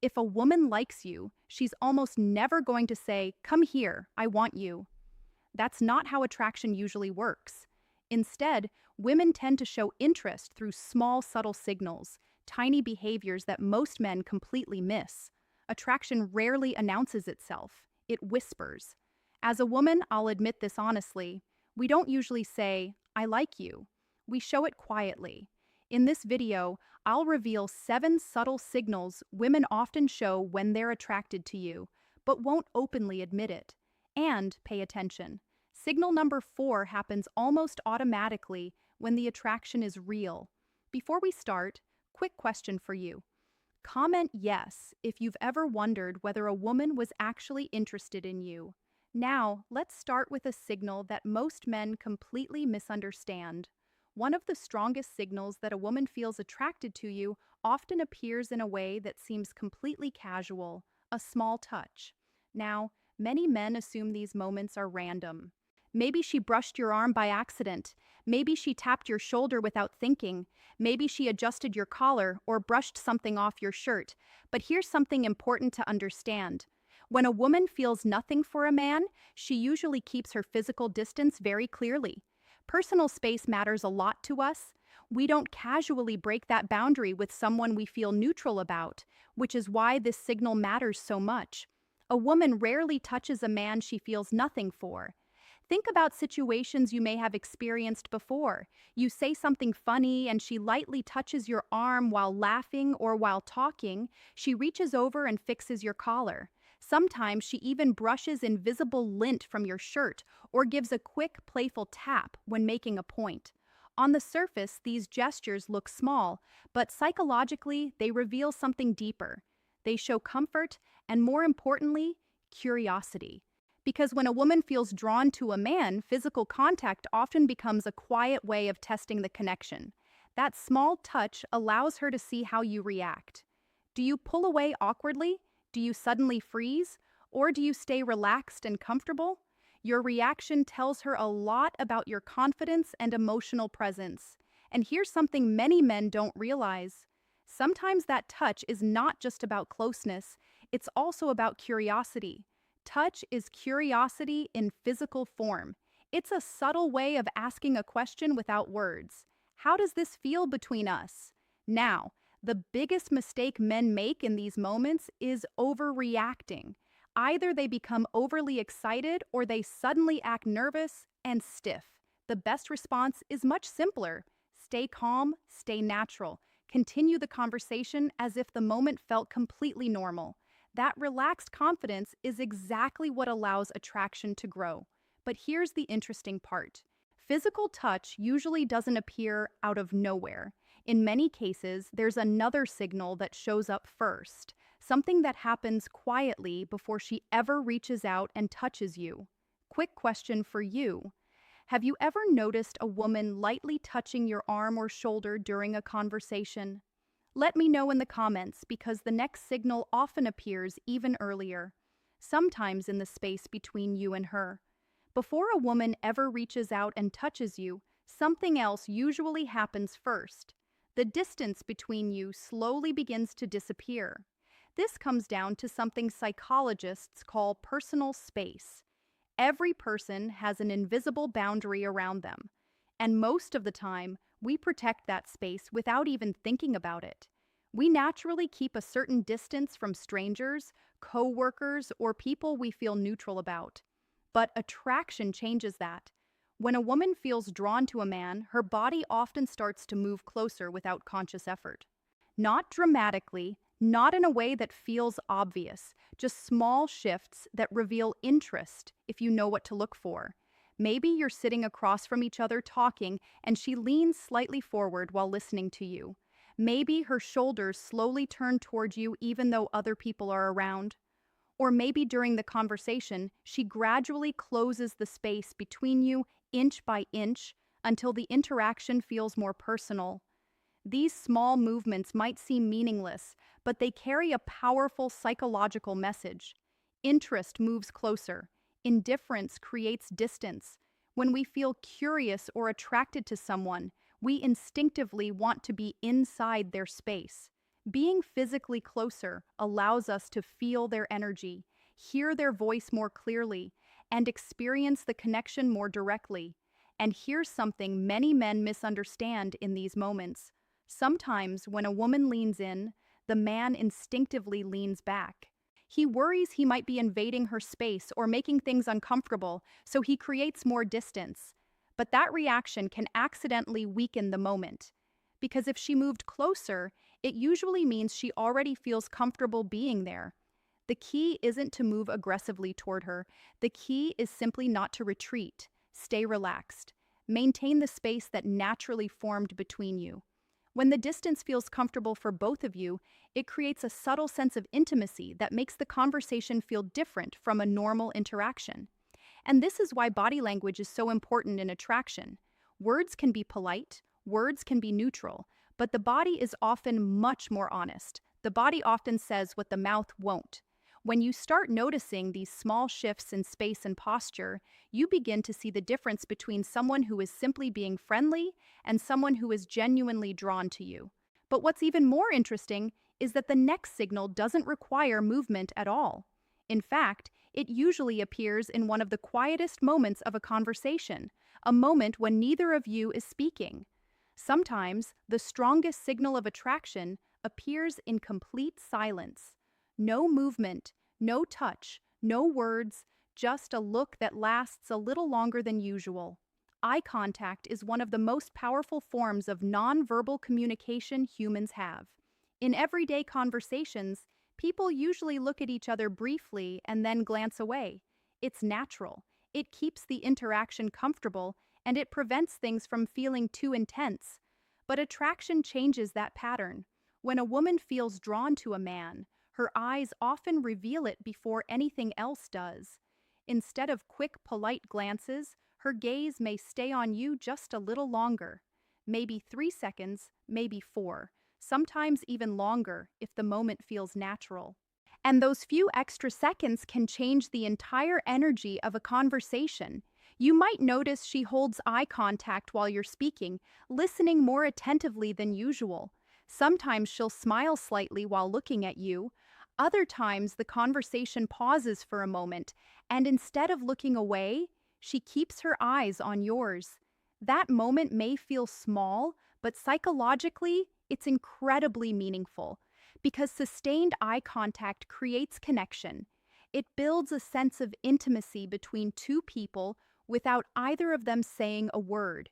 If a woman likes you, she's almost never going to say, "Come here, I want you." That's not how attraction usually works. Instead, women tend to show interest through small, subtle signals, tiny behaviors that most men completely miss. Attraction rarely announces itself, it whispers. As a woman, I'll admit this honestly, we don't usually say, "I like you." We show it quietly. In this video, I'll reveal 7 subtle signals women often show when they're attracted to you, but won't openly admit it. And pay attention. Signal number 4 happens almost automatically when the attraction is real. Before we start, quick question for you. Comment yes if you've ever wondered whether a woman was actually interested in you. Now, let's start with a signal that most men completely misunderstand. One of the strongest signals that a woman feels attracted to you often appears in a way that seems completely casual, a small touch. Now, many men assume these moments are random. Maybe she brushed your arm by accident. Maybe she tapped your shoulder without thinking. Maybe she adjusted your collar or brushed something off your shirt. But here's something important to understand. When a woman feels nothing for a man, she usually keeps her physical distance very clearly. Personal space matters a lot to us. We don't casually break that boundary with someone we feel neutral about, which is why this signal matters so much. A woman rarely touches a man she feels nothing for. Think about situations you may have experienced before. You say something funny and she lightly touches your arm while laughing or while talking. She reaches over and fixes your collar. Sometimes she even brushes invisible lint from your shirt or gives a quick, playful tap when making a point. On the surface, these gestures look small, but psychologically, they reveal something deeper. They show comfort and, more importantly, curiosity. Because when a woman feels drawn to a man, physical contact often becomes a quiet way of testing the connection. That small touch allows her to see how you react. Do you pull away awkwardly? Do you suddenly freeze? Or do you stay relaxed and comfortable? Your reaction tells her a lot about your confidence and emotional presence. And here's something many men don't realize. Sometimes that touch is not just about closeness, it's also about curiosity. Touch is curiosity in physical form. It's a subtle way of asking a question without words. How does this feel between us? Now, the biggest mistake men make in these moments is overreacting. Either they become overly excited or they suddenly act nervous and stiff. The best response is much simpler. Stay calm, stay natural. Continue the conversation as if the moment felt completely normal. That relaxed confidence is exactly what allows attraction to grow. But here's the interesting part. Physical touch usually doesn't appear out of nowhere. In many cases, there's another signal that shows up first, something that happens quietly before she ever reaches out and touches you. Quick question for you. Have you ever noticed a woman lightly touching your arm or shoulder during a conversation? Let me know in the comments because the next signal often appears even earlier, sometimes in the space between you and her. Before a woman ever reaches out and touches you, something else usually happens first. The distance between you slowly begins to disappear. This comes down to something psychologists call personal space. Every person has an invisible boundary around them, and most of the time, we protect that space without even thinking about it. We naturally keep a certain distance from strangers, co-workers, or people we feel neutral about. But attraction changes that. When a woman feels drawn to a man, her body often starts to move closer without conscious effort. Not dramatically, not in a way that feels obvious, just small shifts that reveal interest if you know what to look for. Maybe you're sitting across from each other talking and she leans slightly forward while listening to you. Maybe her shoulders slowly turn toward you even though other people are around. Or maybe during the conversation, she gradually closes the space between you inch by inch until the interaction feels more personal. These small movements might seem meaningless, but they carry a powerful psychological message. Interest moves closer. Indifference creates distance. When we feel curious or attracted to someone, we instinctively want to be inside their space. Being physically closer allows us to feel their energy, hear their voice more clearly, and experience the connection more directly. And here's something many men misunderstand in these moments. Sometimes, when a woman leans in, the man instinctively leans back. He worries he might be invading her space or making things uncomfortable, so he creates more distance. But that reaction can accidentally weaken the moment. Because if she moved closer, it usually means she already feels comfortable being there. The key isn't to move aggressively toward her. The key is simply not to retreat. Stay relaxed. Maintain the space that naturally formed between you. When the distance feels comfortable for both of you, it creates a subtle sense of intimacy that makes the conversation feel different from a normal interaction. And this is why body language is so important in attraction. Words can be polite, words can be neutral, but the body is often much more honest. The body often says what the mouth won't. When you start noticing these small shifts in space and posture, you begin to see the difference between someone who is simply being friendly and someone who is genuinely drawn to you. But what's even more interesting is that the next signal doesn't require movement at all. In fact, it usually appears in one of the quietest moments of a conversation, a moment when neither of you is speaking. Sometimes, the strongest signal of attraction appears in complete silence. No movement, no touch, no words, just a look that lasts a little longer than usual. Eye contact is one of the most powerful forms of nonverbal communication humans have. In everyday conversations, people usually look at each other briefly and then glance away. It's natural. It keeps the interaction comfortable, and it prevents things from feeling too intense. But attraction changes that pattern. When a woman feels drawn to a man, her eyes often reveal it before anything else does. Instead of quick, polite glances, her gaze may stay on you just a little longer. Maybe 3 seconds, maybe 4, sometimes even longer if the moment feels natural. And those few extra seconds can change the entire energy of a conversation. You might notice she holds eye contact while you're speaking, listening more attentively than usual. Sometimes she'll smile slightly while looking at you. Other times, the conversation pauses for a moment, and instead of looking away, she keeps her eyes on yours. That moment may feel small, but psychologically, it's incredibly meaningful, because sustained eye contact creates connection. It builds a sense of intimacy between two people without either of them saying a word.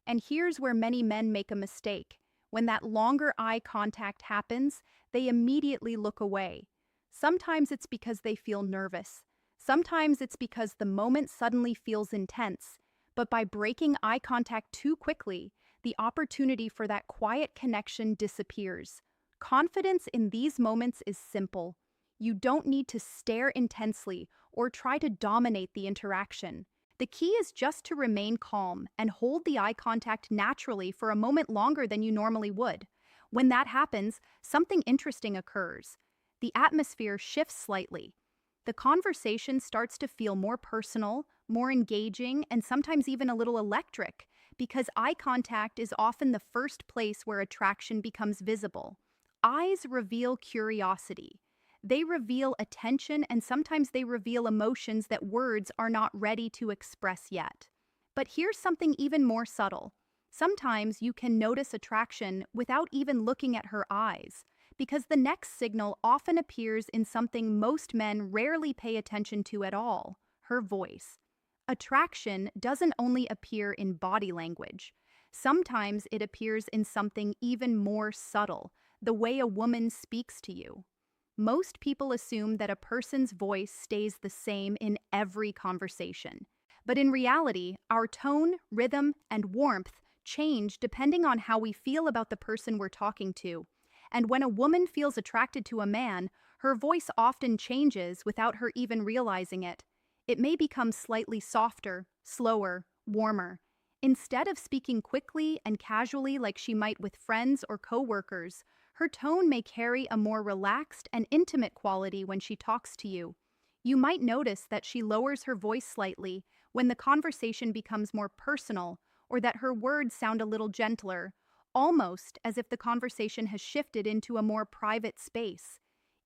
And here's where many men make a mistake. When that longer eye contact happens, they immediately look away. Sometimes it's because they feel nervous. Sometimes it's because the moment suddenly feels intense. But by breaking eye contact too quickly, the opportunity for that quiet connection disappears. Confidence in these moments is simple. You don't need to stare intensely or try to dominate the interaction. The key is just to remain calm and hold the eye contact naturally for a moment longer than you normally would. When that happens, something interesting occurs. The atmosphere shifts slightly. The conversation starts to feel more personal, more engaging, and sometimes even a little electric, because eye contact is often the first place where attraction becomes visible. Eyes reveal curiosity. They reveal attention, and sometimes they reveal emotions that words are not ready to express yet. But here's something even more subtle. Sometimes you can notice attraction without even looking at her eyes, because the next signal often appears in something most men rarely pay attention to at all: her voice. Attraction doesn't only appear in body language. Sometimes it appears in something even more subtle: the way a woman speaks to you. Most people assume that a person's voice stays the same in every conversation. But in reality, our tone, rhythm, and warmth change depending on how we feel about the person we're talking to. And when a woman feels attracted to a man, her voice often changes without her even realizing it. It may become slightly softer, slower, warmer. Instead of speaking quickly and casually like she might with friends or coworkers, her tone may carry a more relaxed and intimate quality when she talks to you. You might notice that she lowers her voice slightly when the conversation becomes more personal, or that her words sound a little gentler, almost as if the conversation has shifted into a more private space.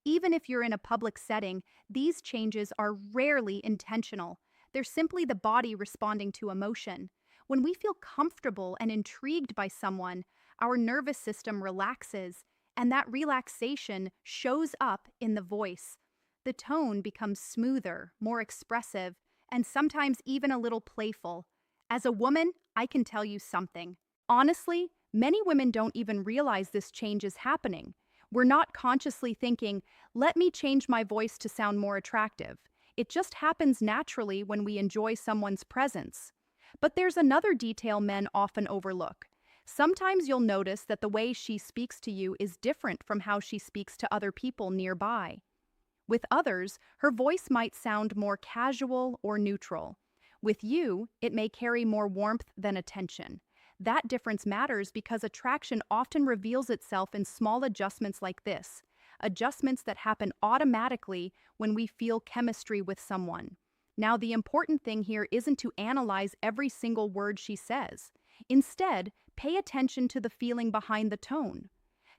Even if you're in a public setting, these changes are rarely intentional. They're simply the body responding to emotion. When we feel comfortable and intrigued by someone, our nervous system relaxes, and that relaxation shows up in the voice. The tone becomes smoother, more expressive, and sometimes even a little playful. As a woman, I can tell you something. Honestly, many women don't even realize this change is happening. We're not consciously thinking, let me change my voice to sound more attractive. It just happens naturally when we enjoy someone's presence. But there's another detail men often overlook. Sometimes you'll notice that the way she speaks to you is different from how she speaks to other people nearby. With others, her voice might sound more casual or neutral. With you, it may carry more warmth than attention. That difference matters because attraction often reveals itself in small adjustments like this, adjustments that happen automatically when we feel chemistry with someone. Now, the important thing here isn't to analyze every single word she says. Instead, pay attention to the feeling behind the tone.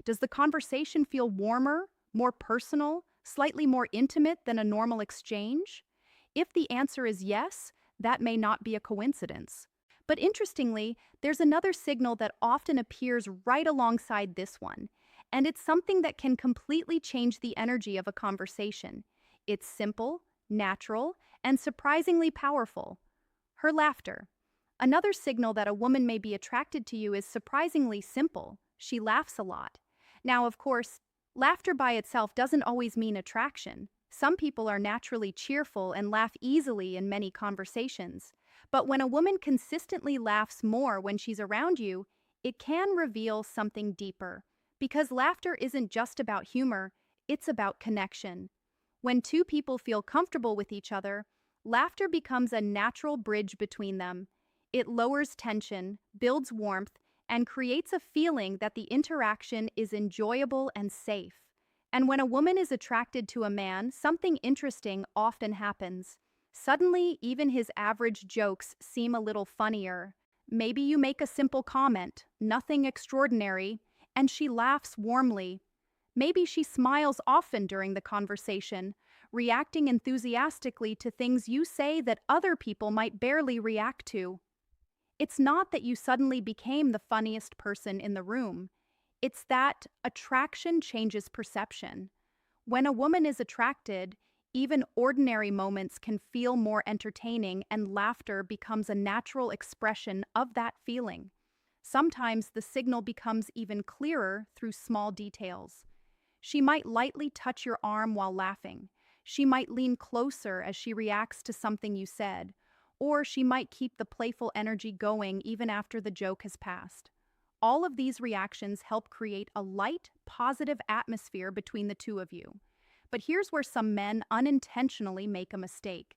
Does the conversation feel warmer, more personal, slightly more intimate than a normal exchange? If the answer is yes, that may not be a coincidence. But interestingly, there's another signal that often appears right alongside this one, and it's something that can completely change the energy of a conversation. It's simple, natural, and surprisingly powerful. Her laughter. Another signal that a woman may be attracted to you is surprisingly simple. She laughs a lot. Now, of course, laughter by itself doesn't always mean attraction. Some people are naturally cheerful and laugh easily in many conversations. But when a woman consistently laughs more when she's around you, it can reveal something deeper. Because laughter isn't just about humor, it's about connection. When two people feel comfortable with each other, laughter becomes a natural bridge between them. It lowers tension, builds warmth, and creates a feeling that the interaction is enjoyable and safe. And when a woman is attracted to a man, something interesting often happens. Suddenly, even his average jokes seem a little funnier. Maybe you make a simple comment, nothing extraordinary, and she laughs warmly. Maybe she smiles often during the conversation, reacting enthusiastically to things you say that other people might barely react to. It's not that you suddenly became the funniest person in the room. It's that attraction changes perception. When a woman is attracted, even ordinary moments can feel more entertaining, and laughter becomes a natural expression of that feeling. Sometimes the signal becomes even clearer through small details. She might lightly touch your arm while laughing. She might lean closer as she reacts to something you said, or she might keep the playful energy going even after the joke has passed. All of these reactions help create a light, positive atmosphere between the two of you. But here's where some men unintentionally make a mistake.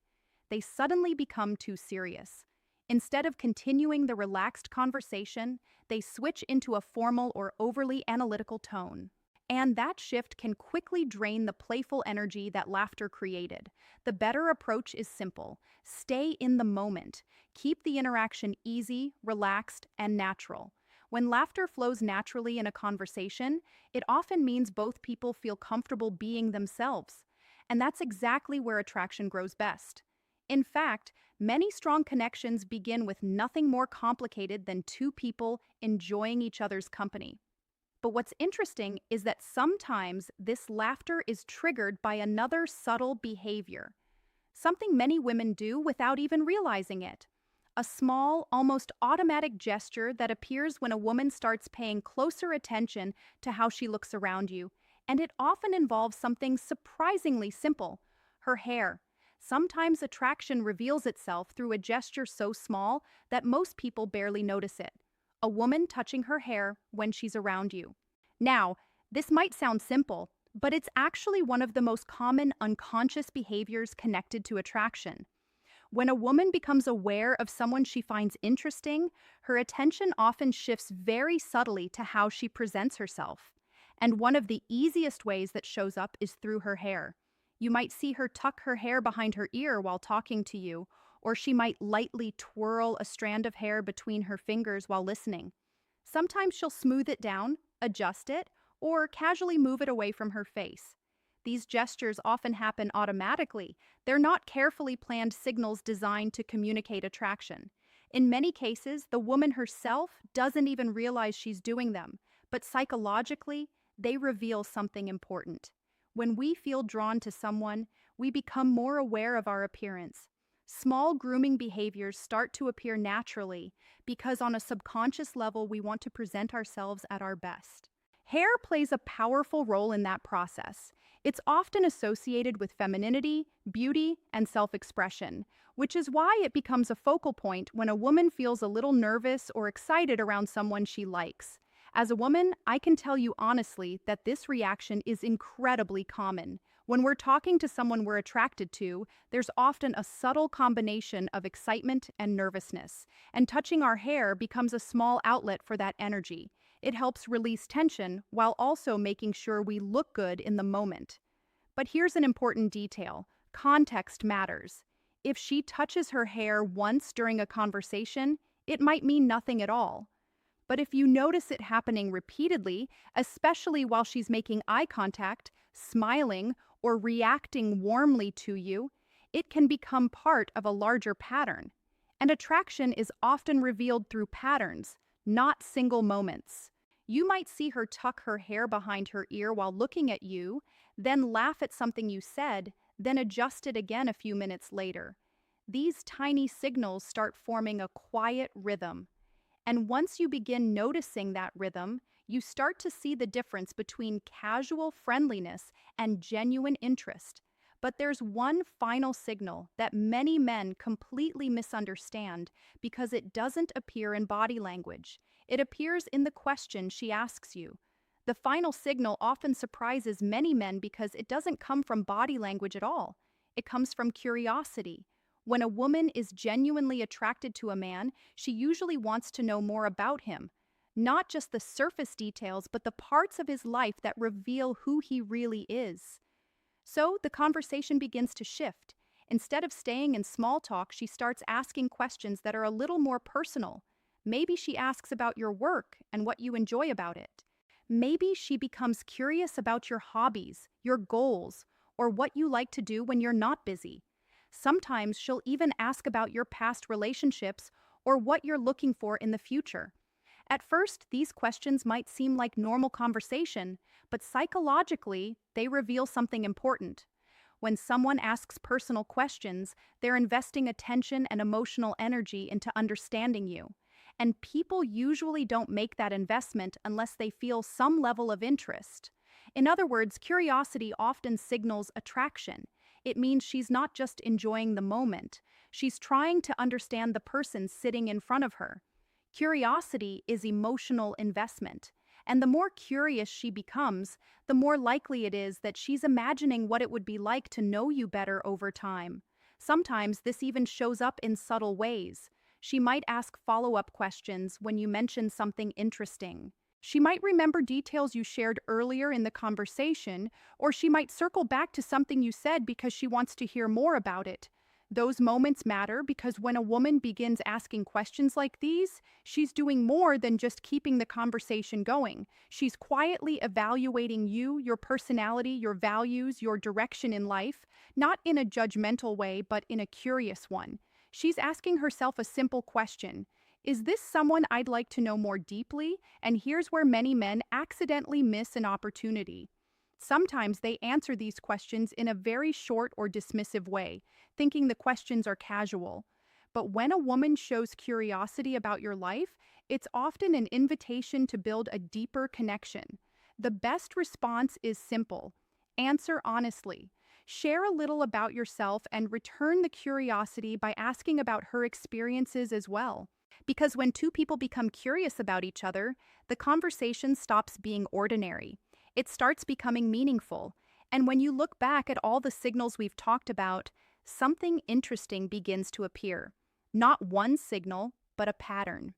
They suddenly become too serious. Instead of continuing the relaxed conversation, they switch into a formal or overly analytical tone. And that shift can quickly drain the playful energy that laughter created. The better approach is simple. Stay in the moment. Keep the interaction easy, relaxed, and natural. When laughter flows naturally in a conversation, it often means both people feel comfortable being themselves. And that's exactly where attraction grows best. In fact, many strong connections begin with nothing more complicated than two people enjoying each other's company. But what's interesting is that sometimes this laughter is triggered by another subtle behavior, something many women do without even realizing it. A small, almost automatic gesture that appears when a woman starts paying closer attention to how she looks around you, and it often involves something surprisingly simple: her hair. Sometimes attraction reveals itself through a gesture so small that most people barely notice it. A woman touching her hair when she's around you. Now, this might sound simple, but it's actually one of the most common unconscious behaviors connected to attraction. When a woman becomes aware of someone she finds interesting, her attention often shifts very subtly to how she presents herself. And one of the easiest ways that shows up is through her hair. You might see her tuck her hair behind her ear while talking to you, or she might lightly twirl a strand of hair between her fingers while listening. Sometimes she'll smooth it down, adjust it, or casually move it away from her face. These gestures often happen automatically. They're not carefully planned signals designed to communicate attraction. In many cases, the woman herself doesn't even realize she's doing them, but psychologically, they reveal something important. When we feel drawn to someone, we become more aware of our appearance. Small grooming behaviors start to appear naturally because, on a subconscious level, we want to present ourselves at our best. Hair plays a powerful role in that process. It's often associated with femininity, beauty, and self-expression, which is why it becomes a focal point when a woman feels a little nervous or excited around someone she likes. As a woman, I can tell you honestly that this reaction is incredibly common. When we're talking to someone we're attracted to, there's often a subtle combination of excitement and nervousness, and touching our hair becomes a small outlet for that energy. It helps release tension while also making sure we look good in the moment. But here's an important detail: context matters. If she touches her hair once during a conversation, it might mean nothing at all. But if you notice it happening repeatedly, especially while she's making eye contact, smiling, or reacting warmly to you, it can become part of a larger pattern. And attraction is often revealed through patterns, not single moments. You might see her tuck her hair behind her ear while looking at you, then laugh at something you said, then adjust it again a few minutes later. These tiny signals start forming a quiet rhythm. And once you begin noticing that rhythm, you start to see the difference between casual friendliness and genuine interest. But there's one final signal that many men completely misunderstand because it doesn't appear in body language. It appears in the question she asks you. The final signal often surprises many men because it doesn't come from body language at all. It comes from curiosity. When a woman is genuinely attracted to a man, she usually wants to know more about him. Not just the surface details, but the parts of his life that reveal who he really is. So the conversation begins to shift. Instead of staying in small talk, she starts asking questions that are a little more personal. Maybe she asks about your work and what you enjoy about it. Maybe she becomes curious about your hobbies, your goals, or what you like to do when you're not busy. Sometimes she'll even ask about your past relationships or what you're looking for in the future. At first, these questions might seem like normal conversation, but psychologically, they reveal something important. When someone asks personal questions, they're investing attention and emotional energy into understanding you. And people usually don't make that investment unless they feel some level of interest. In other words, curiosity often signals attraction. It means she's not just enjoying the moment, she's trying to understand the person sitting in front of her. Curiosity is emotional investment, and the more curious she becomes, the more likely it is that she's imagining what it would be like to know you better over time. Sometimes this even shows up in subtle ways. She might ask follow-up questions when you mention something interesting. She might remember details you shared earlier in the conversation, or she might circle back to something you said because she wants to hear more about it. Those moments matter because when a woman begins asking questions like these, she's doing more than just keeping the conversation going. She's quietly evaluating you, your personality, your values, your direction in life, not in a judgmental way, but in a curious one. She's asking herself a simple question: is this someone I'd like to know more deeply? And here's where many men accidentally miss an opportunity. Sometimes they answer these questions in a very short or dismissive way, thinking the questions are casual. But when a woman shows curiosity about your life, it's often an invitation to build a deeper connection. The best response is simple: answer honestly. Share a little about yourself and return the curiosity by asking about her experiences as well. Because when two people become curious about each other, the conversation stops being ordinary. It starts becoming meaningful. And when you look back at all the signals we've talked about, something interesting begins to appear. Not one signal, but a pattern.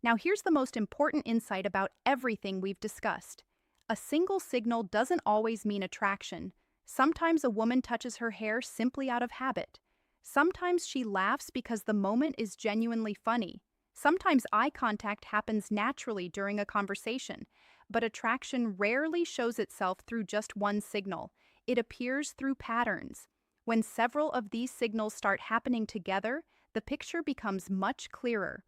Now here's the most important insight about everything we've discussed. A single signal doesn't always mean attraction. Sometimes a woman touches her hair simply out of habit. Sometimes she laughs because the moment is genuinely funny. Sometimes eye contact happens naturally during a conversation, but attraction rarely shows itself through just one signal. It appears through patterns. When several of these signals start happening together, the picture becomes much clearer.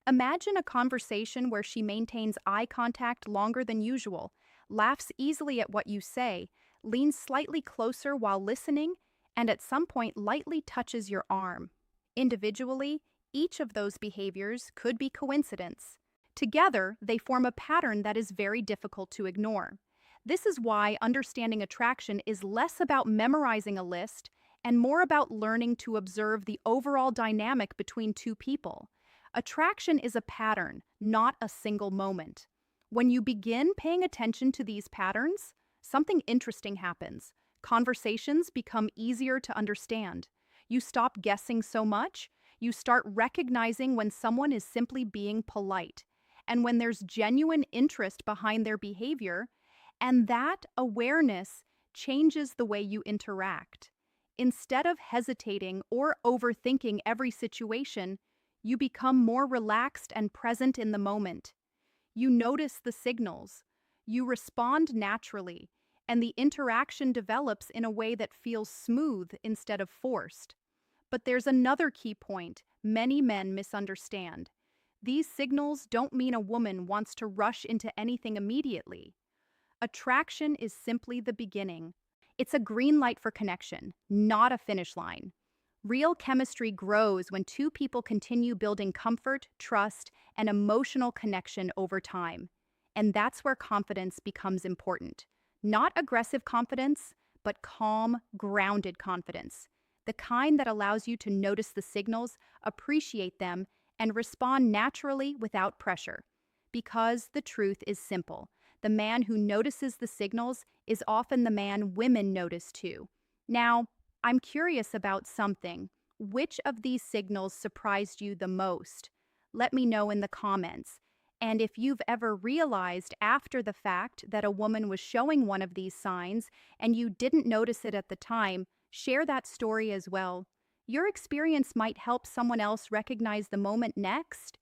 Imagine a conversation where she maintains eye contact longer than usual, laughs easily at what you say, leans slightly closer while listening, and at some point lightly touches your arm. Individually, each of those behaviors could be coincidence. Together, they form a pattern that is very difficult to ignore. This is why understanding attraction is less about memorizing a list and more about learning to observe the overall dynamic between two people. Attraction is a pattern, not a single moment. When you begin paying attention to these patterns, something interesting happens. Conversations become easier to understand. You stop guessing so much. You start recognizing when someone is simply being polite and when there's genuine interest behind their behavior, and that awareness changes the way you interact. Instead of hesitating or overthinking every situation, you become more relaxed and present in the moment. You notice the signals, you respond naturally, and the interaction develops in a way that feels smooth instead of forced. But there's another key point many men misunderstand. These signals don't mean a woman wants to rush into anything immediately. Attraction is simply the beginning. It's a green light for connection, not a finish line. Real chemistry grows when two people continue building comfort, trust, and emotional connection over time. And that's where confidence becomes important. Not aggressive confidence, but calm, grounded confidence. The kind that allows you to notice the signals, appreciate them, and respond naturally without pressure. Because the truth is simple. The man who notices the signals is often the man women notice too. Now, I'm curious about something. Which of these signals surprised you the most? Let me know in the comments. And if you've ever realized after the fact that a woman was showing one of these signs and you didn't notice it at the time, share that story as well. Your experience might help someone else recognize the moment next.